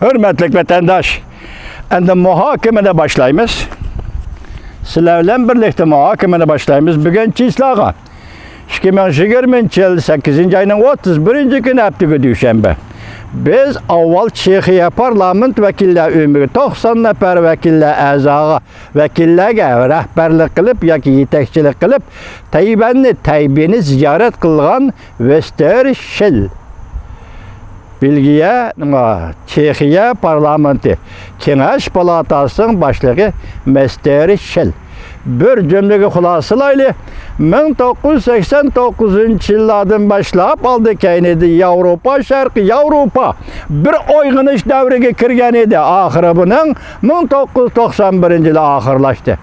Hürmetlik vatandaş, endi muhokemene başlaymiz. Sizlerle birlikte muhokemene başlaymiz. Bugünkü islağa 2020 yıl 8. ayının 31. günü hafta düşenbe. Biz avval Çexiya parlament vekiller ümrü 90 nefer vekiller azağı vekillerge rəhbərlik qilib yoki yetakchilik qilib Taybeni ziyorat qilgan Westershil Belgiya Çexiya parlamenti Kengash palatasının başlığı Westershil bir cümlegi xulasalaylı 1989 yıllardan başlap aldı keynedi Avrupa, Şarkı Avrupa bir oyg'inish davriga kirgan edi. Ahiri bunun 1991 yılı ahirlaştı.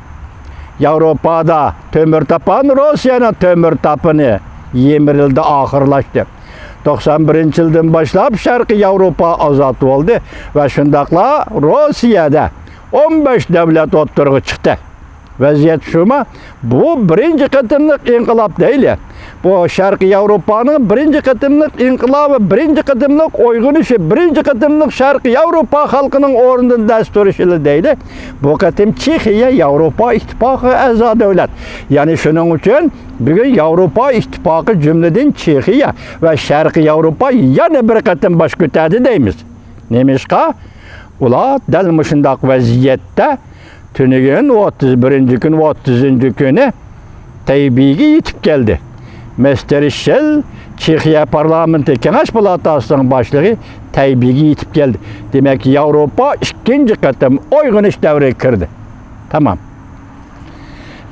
Avrupada tömür tapan Rusya'nın tömür tapını yemirildi, ahirlaştı. 91 yıldan başlap Şarkı Avrupa azat oldu ve şundakla Rusya'da 15 devlet oturuğu çıktı. Vaziyet şuma, bu birinci kıtımlık inkılap değil. Bu Şarkı Avrupa'nın birinci kıtımlık inkılabı, birinci kıtımlık oyg'unişi, birinci kıtımlık Şarkı Avrupa halkının orundan dasturişili değil. Bu kıtım Çexiya Avrupa İttifakı a'zo devlet. Yani şunun için bugün Avrupa İttifakı cümleden Çexiya ve Şarkı Avrupa yana bir kıtım baş kötedi deymiz. Nemişka? Ula dal muşundak vaziyette tünügün 31. gün 30. günü Taybege yetip geldi. Westershil Çexiya parlamenti Kengash palatasının başlığı Taybege yetip geldi. Demek ki Avrupa ikinci kıtım oyg'inish davriga kirdi. Tamam.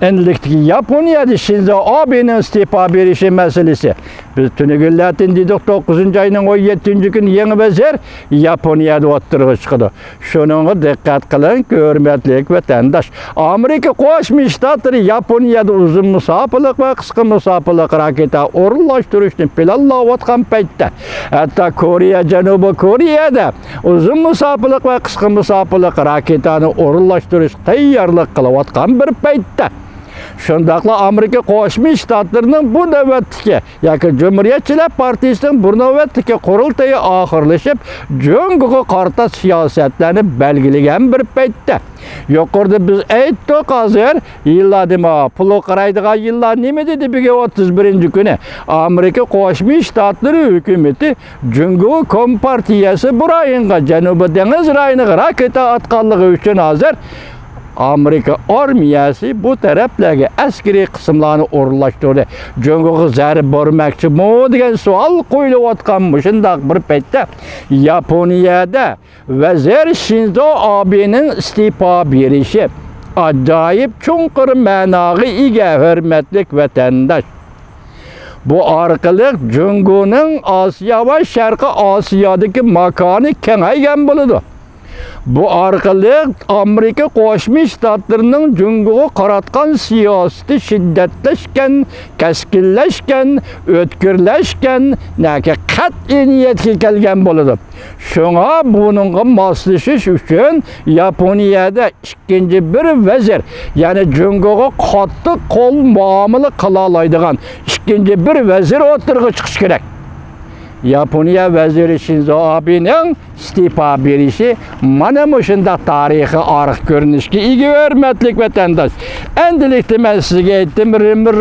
Endilikdeki Yaponiyada Shinzo Abe'nin istifa berişi meselesi. Biz tünügünlerden dedik 9. ayının 17. günü yeni vezir Yaponiyada oturuğa çıktı. Şunun dikkat kılın, hürmetlik vatandaş. Amerika Qo'shma Shtatları Yaponiyada uzun musafirlik ve kısa musafirlik raketa o'rinlashtirishni planlayotgan paytda, hatta Koreya, Janubiy Koreyada uzun musafirlik ve kısa musafirlik raketani o'rinlashtirish tayyorlik qilayotgan bir paytda şundakla Amerika Qo'shma Shtatlarının bu navbatdagi yoki Cumhuriyetçiler Partisining bu navbatdagi qurultayi oxirlashib, Jungo'ga qarta siyosatlarni belgilagan bir paytda. Yuqorida biz aytdik hozir yillar puli qaraydigan yillar nima dedi bugun 31 kuni Amerika Qo'shma Shtatlari hukumati Jungo Kompartiyasi bu rayonga Janubiy dengiz rayoniga raketa atganligi uchun hozir Amerika armiyası bu taraflarga askeri qismlarni o'rinlashtirdi. Jungo'ga zarb bormoqchi mi degan savol qo'yilayotgan shunday bir paytda Yaponiyada vazir Shinzo Abe'ning istifa berishi ajoyib chunqur ma'noga ega hurmatli vatandosh. Bu orqali Jungo'ning Osiyo va Sharqi Osiyodagi makoni kengaygan bo'ladi. Bu orqali Amerika Qo'shma Shtatlarining Jungo'ga qaratgan siyosati shiddatlashgan, kaskinlashgan, o'tkirlashgan, naki qat'iy niyatga kelgan bo'ladi. Shunga buningga moslashish uchun Yaponiyada ikkinchi bir vazir, ya'ni Jungo'ga qattiq qo'l muomala qila oladigan ikkinchi bir vazir o'tirg'i chiqish kerak. Yaponiya vaziri Shinzo Abe'ning istifa berishi mana shunday tarixiy arıq ko'rinishga ega hurmatli vatandosh. Endilikda men sizga aytdim,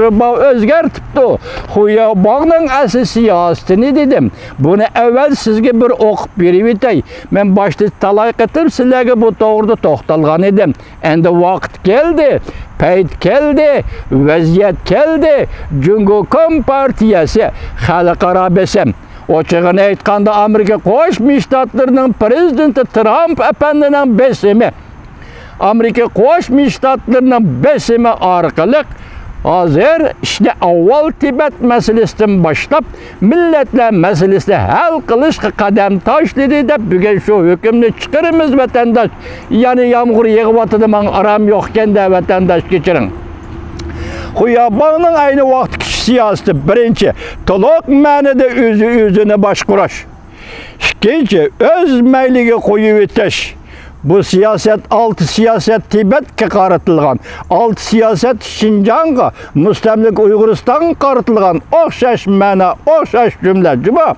ribo o'zgartibdi. Xuyobog'ning asl siyosatini dedim. Buni avval sizga bir o'qib berib o'tay. Men boshda talay qilib sizlarga bu to'g'rida to'xtalgan edim. Endi vaqt keldi, payt keldi, vaziyat keldi. Jungo Kompartiyasi xalqaro besem Oçığını aytganda Amerika Qo'shma Shtatlarining prezidenti Trump efendining besimi, Amerika Qo'shma Shtatlarining besimi orqali hozir ishni avval Tibet masalasidan boshlab millatlar masalasini hal qilishga qadam tashladi deb bugun shu hukmni chiqaramiz vatandosh. Ya'ni yomg'ir yig'yotdi, men aram yo'q ekanda vatandosh kechiring. Xuyobog'ning ayni vaqt siyosati birinchi to'liq ma'noda o'zini boshqarish. Ikkinchi o'z mayliga qo'yib o'tish. Bu siyaset 6 siyaset Tibet'e qaratılgan, 6 siyaset Şinjan'a, müstemlik Uyg'uriston qaratılgan, o'xshash ma'na, o'xshash jumla. Juba.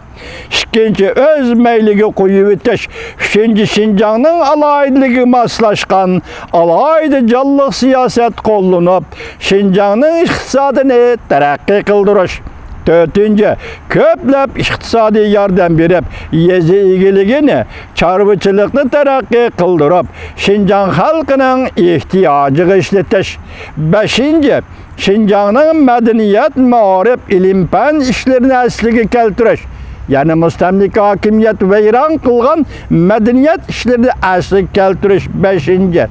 İkinci öz meyligi qo'yib o'tish, uchinchi Şinjan'ning alayidligi maslashgan, alayida jalliq siyaset qo'llanib, Şinjan'ning iqtisodini taraqqiy qildirish. Dördüncü, köplep iktisadi yardım berip, yezi igiligini, çarvıçılıkını terakki kıldırıp, Şinjan halkının ihtiyacı işletiş. Beşinci, Şinjan'ın medeniyet, mağrip, ilim-fen işlerini asliga keltiriş. Yani müstemlik hakimiyet veyran kılgan medeniyet işlerini asliga keltiriş. Beşinci,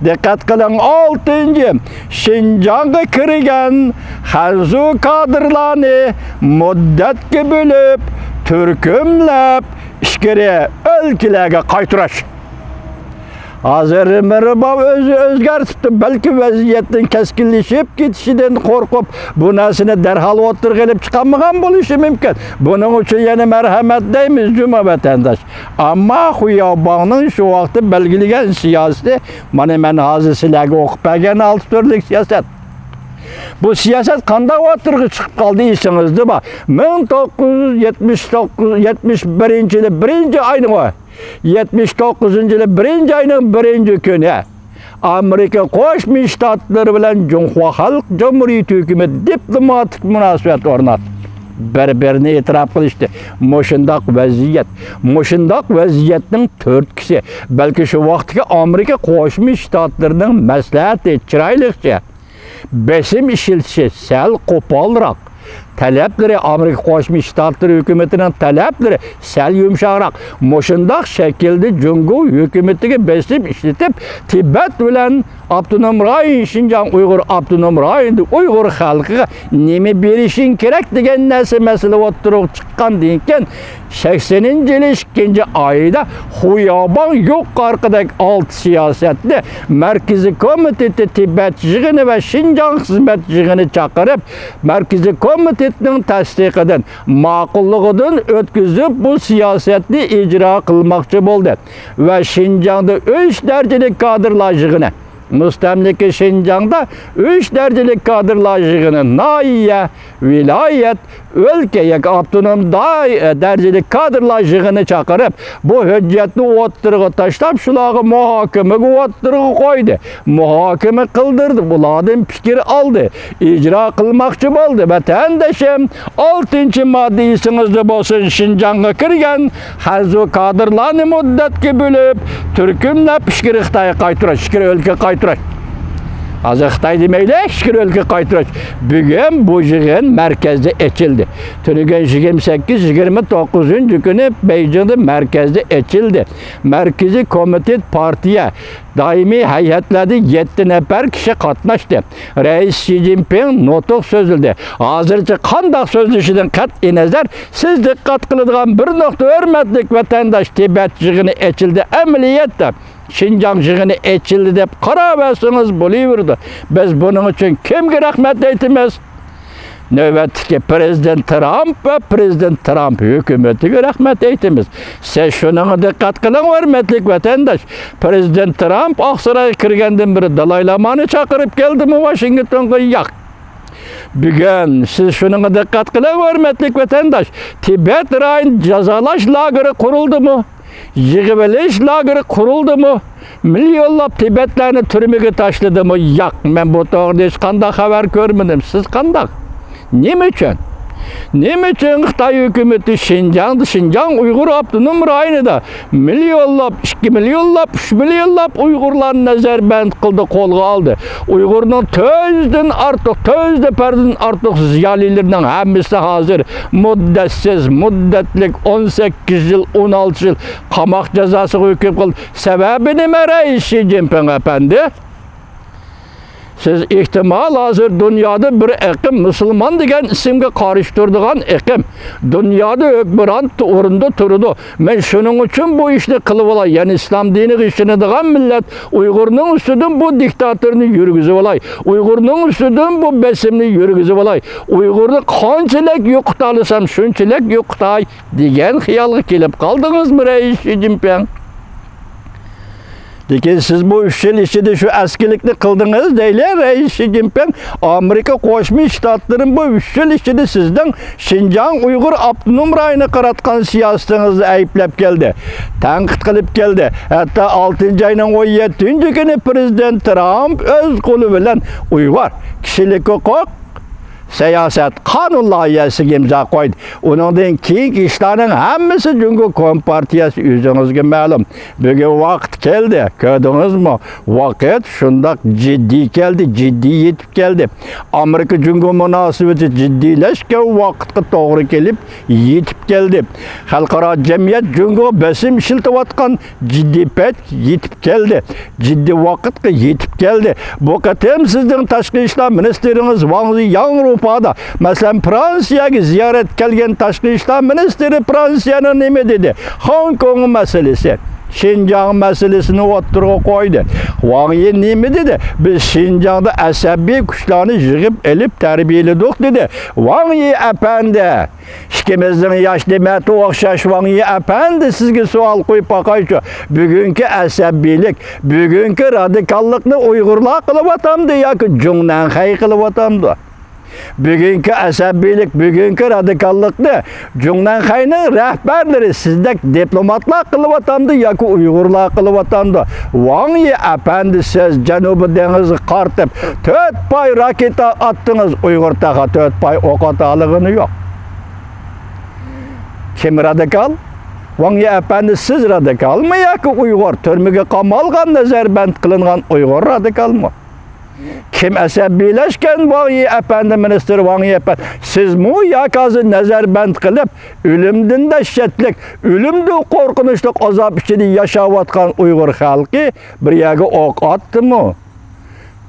dikkat kılın. Altıncı, Şinjan'a kirgen harzu kadırlarını müddetki bölüp, türkümlep, işgeri ülkelerge kaytırış. Hazır merhaba özgertipti. Belki vaziyetin keskinleşip gitişinden korkup bu narsani derhal o'tirg'ilib chiqamagan bo'lishi mumkin. Buning uchun yana merhamet deymiz cuma vatandaş. Ama Xuyobonning şu vaqtda belgilagan siyosati mana men hozir sizlarga o'qib bergan 6 turlik siyaset. Bu siyaset qanday o'tirg'i chiqib qoldi esingizda bor. 1971-yili 1-oyning 79-yili 1-oyning 1-kuni Amerika Qo'shma Shtatlari bilan Cumhuriyet Xalq Cumhuriyeti hukumati diplomatik munosabat o'rnatdi. Bir-birini e'tirof qilishdi. Mushundoq vaziyatning to'rtkisi, balki shu vaqtga Amerika Qo'shma Shtatlarining maslahati chiroylicha besim ishiltishi sal qo'polroq. Talepleri Amerika Qo'shma Shtatlari hukumatining talepleri sal yumshoqroq. Mushundoq shaklda Jungo hukumatiga besim ishlatib, Tibet bilan Abdunum Rayon, Şinjan Uyg'ur Abdunum Rayonida Uyg'ur xalqiga nima berishing kerak degan narsa masala o'tirib chiqqandan keyin 80-yil 2-oyida Xuyobon yuqoridagi 6 siyosatni Markaziy komiteti Tibet yig'ini va Şinjan xizmat yig'ini chaqirib, Markaziy komitetning tasdiqidan, ma'qulligidan o'tkazib bu siyosatni ijro qilmoqchi bo'ldi va Şinjanda 3 darajali kadrlar yig'ini Müstemliki Şinjan'da 3 derecelik kadrlar yığını, nahiye, vilayet, ülke, abdunum derecelik kadrlar yığını çakırıp, bu hüccetli o'ttirg'i taşlap, şulağı muhakimege o'ttirg'i koydu. Muhakime kıldırdı, buladın fikir aldı, icra kılmakçı oldu. Vatandaşım, 6. maddesinizde bolsun Şinjan'a kirgen, harzu kadrlarını müddetki bölüp, Türkümle fikir Xitay'a kaytırış, fikir ülke kaytırış. Azı Xitay demeyle, fikir ülke kaytırış. Bugün bu yığın merkezde açıldı. Tünügen 28-29. günü Beijing'de merkezde açıldı. Merkezi Komitet Partiye daimi heyetlerde 7 nefer kişi katlaştı. Reis Xi Jinping notuk sözüldü. Hazırca kandak sözleşiden kat'i nazar, siz dikkat kılıdığın bir nokta hürmetlik vatandaş Tibet yığını açıldı. Emniyette Şinjan yığını açıldı dep qarabasınız buluyordu. Biz bunun için kimge rahmet eytimiz? Növbetdeki Prezident Trump ve Prezident Trump hükümetiga rahmet eytimiz. Siz şunun dikkat kılın hürmetlik vatandaş. Prezident Trump Oqsaroyga kirgandan beri Dalai Lama'ni chaqirib keldimi Washingtonga? Yo'q. Bugün siz şunun dikkat kılın hürmetlik vatandaş. Tibet rayon jazalash lageri kuruldu mu? Yig'ilish lageri kuruldu mu? Milyonlab Tibetlarni türmege tashladı mı? Yo'q. Men bu to'g'rida hech qanday xabar ko'rmadim. Siz qanday? Nima uchun? Nima uchun Xitoy hukumati Şinjan Uyg'ur Abdunum rayonida milyonlab, 2 milyonlab, 3 milyonlab Uyg'urlarni nazarband qildi, qo'lga oldi. Uyg'urning 400'dan ortiq ziyolilarning hammasi hozir muddatlik 18 yil, 16 yil qamoq jazosiga hukm qildi. Sababi nima Reis Xi Jinping efendi? Siz ihtimal hazır dünyada bir ekim, Müslüman degen isimge karıştırdıgan ekim. Dünyada hükmüran orunda turdu. Men şunun için bu işni kılıp olay. Yani İslam dini işini digen millet Uygur'un üstüden bu diktatörünü yürgüzü olay. Uygur'un üstüden bu besimini yürgüzü olay. Uygur'u kançılık yoqtalısam şunçılık yoqtay degen hiyalga kelip kaldınız mı Reis Xi Jinping? Lekin siz bu 3 yıl içinde şu eskilikni kıldınız değil Reis Xi Jinping. Amerika Qo'shma Shtatlarının bu 3 yıl içinde sizden Şinjan Uyg'ur Abdunum rayını qaratgan siyasetinizni ayıplab keldi. Tanqid qilib keldi. Hatta 6 ayning 17 kuni Prezident Trump öz qo'li bilan Uyg'ur kishilik huquq siyasət qanun layihəsiga imza qoydu. Onundan keyingi işlərin hamısı Cumhuriyet Kompartiyası özünüzge məlum. Bugün vaqt geldi. Gördünüz mü? Vaqt şundaq ciddi geldi, ciddi yetib geldi. Amerika Cumhuriyet münasibeti ciddileşken vaqtga doğru gelip yetib geldi. Xalqaro cemiyet Cumhuriyet besim işiltivatkan ciddi pet yetib geldi. Ciddi vaqtga yetib geldi. Bu qatem sizden Tashqi ishlar ministeriniz Wang Yi mesela Fransa'ya ziyaret kelgen Tashqi ishlar ministeri Fransa'nın neme dedi? Hong Kong meselesi. Şinjan meselesini o'ttirga qo'ydi. Wang Yi neme dedi? Biz Şinjanda asabiy kuchlarni yig'ib elib tarbiyaladik dedi. Wang Yi efendi, ikimizning yoshli mati o'xshash Wang Yi efendi sizga savol qo'yib boqaychi. Bugungi asabiylik, bugungi radikallikni Uyg'urlar qilyapti yoki Jungnanxay qilyapti? Bugünkü asabiylik, bugünkü radikallıkni Jungnanxayning rahbarlari sizdek diplomatlar qilyapti yoki Uyg'urlar qilyapti. Wang Yi efendi siz Janubiy dengizni qartib 4 pay raketa attınız Uyg'ur taqa 4 pay o'q ataligini yo'q. Kim radikal? Wang Yi efendi siz radikalmi yoki Uyg'ur? Turmaga qamalgan, nazarband qilingan Uyg'ur radikalmi? Kim asabiyleşken Wang Yi efendi minister Wang Yi efendi siz mu yakazı nazarband qilib ölümden dehşetlik, ölümde korkunçluk azap içinde yaşayotgan Uyg'ur xalqi bir yaga o'q attimi?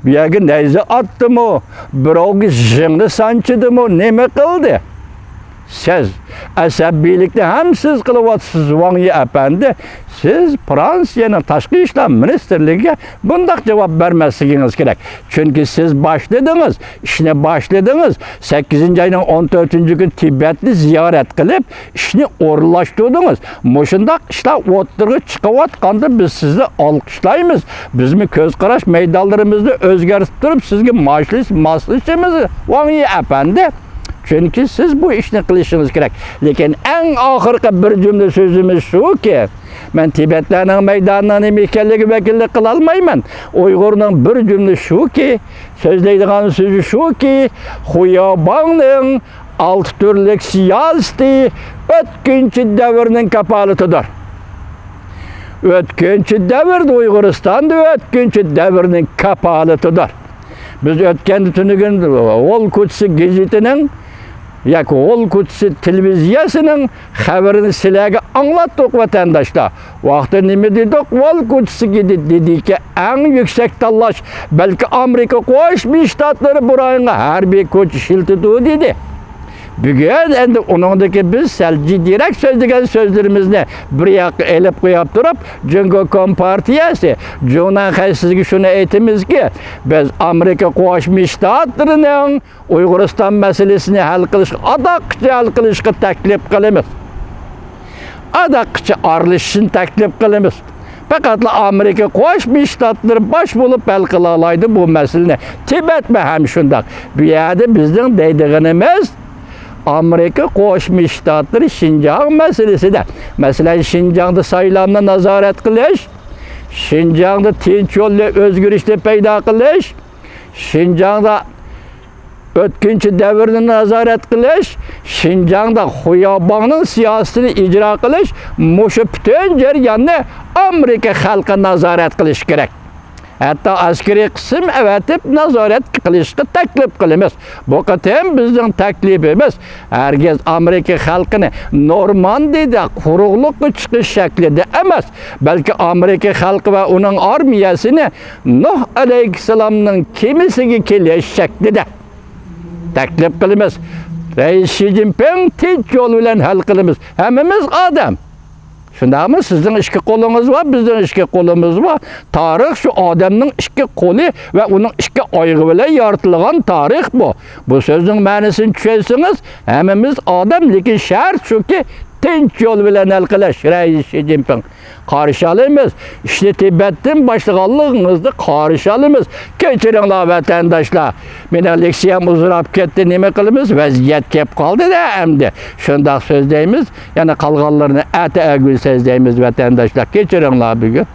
Bir yaga neyze attimi? Birovga jingni sanchidimi? Nima qildi? Siz asabiylikni ham siz qilyapsiz Wang Yi efendi. Siz Fransa'nın Tashqi ishlar ministerligiga bundaq cevap vermesliginiz kerak. Çünkü siz başladınız, işine başladınız. 8. ayının 14. gün Tibetni ziyaret qilib, işini o'rinlashtirdingiz. Mushundaq ishlar o'ttirga chiqayotganda biz sizni olqishlaymiz. Bizmi ko'z qarash maydonlarimizni o'zgartirib turib sizga maslishimiz Wang Yi efendi. Çünkü siz bu işini qilishiniz kerak. Lekin en ahırkı bir cümle sözümüz şu ki, ben Tibetlerinin meydanına nima ekanligi vakillik qila olmayman. Uyg'urning bir cümle şu ki, sözleydigan sözü şu ki, Xuyabangning 6 türlük siyaseti o'tkinchi davrning kapolatidir. O'tkinchi davrda Uyg'uristonda o'tkinchi davrning kapolatidir. Biz o'tgan tunugin Ol Kutsi gazetinin yoki Ol Kutsi televiziyasının xabarini sizlarga anglatdik vatandaşlar. Vaqtda nima dedik? Ol Kutsi dedik ki en yüksek tanlash belki Amerika Qo'shma Shtatlari bu rayonga harbiy kuch ishiltidi dedi. Bugün endi onundaki biz ciddiyrek sözlügen sözlerimizni bir yoqqa elib qo'yib turib, Cumhuriyet Kompartiyasi Jungnanxay sizga shuni aytamiz ki biz Amerika Qo'shma Shtatlarining Uyg'uriston masalasini hal qilish, adoqcha hal qilishga taklif qilamiz. Adoqcha aralashishni taklif qilamiz. Fakat Amerika Qo'shma Shtatlari bosh bo'lib hal qila oladi bu masalani. Tibetmi ham shundaq. Bu yerda bizning deydiganimiz Amerika Qo'shma Shtatlari Şinjan meselesida. Mesela Şinjanda saylamni nazorat qilish, Şinjanda tinch yo'lli o'zgarishni paydo qilish, Şinjanda o'tkinchi davrni nazorat qilish, Şinjanda Xuyabangning siyosatini ijro qilish, mushu butun jarayonni Amerika xalqi nazorat qilish kerak. Hatta askeri kısım evetip nazorat qilishga taklif qilamiz. Bu qatam bizning taklifimiz herkes Amerika xalqini Normandiyada quruqliq chiqish shaklida emas, balki Amerika xalqi va uning armiyasini Nuh alayhissalomning kemisiga kelish shaklida taklif qilamiz. Reis Xi Jinping tinch yo'l bilan hal qilamiz. Hammamiz odam. Şundaqmı? Sizin iki kolunuz var, bizden iki kolumuz var. Tarih şu adamın iki kolu ve onun iki ayağı bilen yaratılgan tarih bu. Bu sözün ma'nosini tushunsangiz, hammamiz odam, lekin shart shuki tinch yol bilen elkileş Reis Xi Jinping. Karışalımız. İşte Tibet'in başlıqallığınızda karışalımız. Keçirinler vatandaşlar. Mine leksiyem uzurap ketdi, nime qılımız? Vaziyet kep kaldı da emdi. Şundaq söz deyimiz. Yani kalğanlarını ete əgül söz deyimiz vatandaşlar. Keçirinler bugün.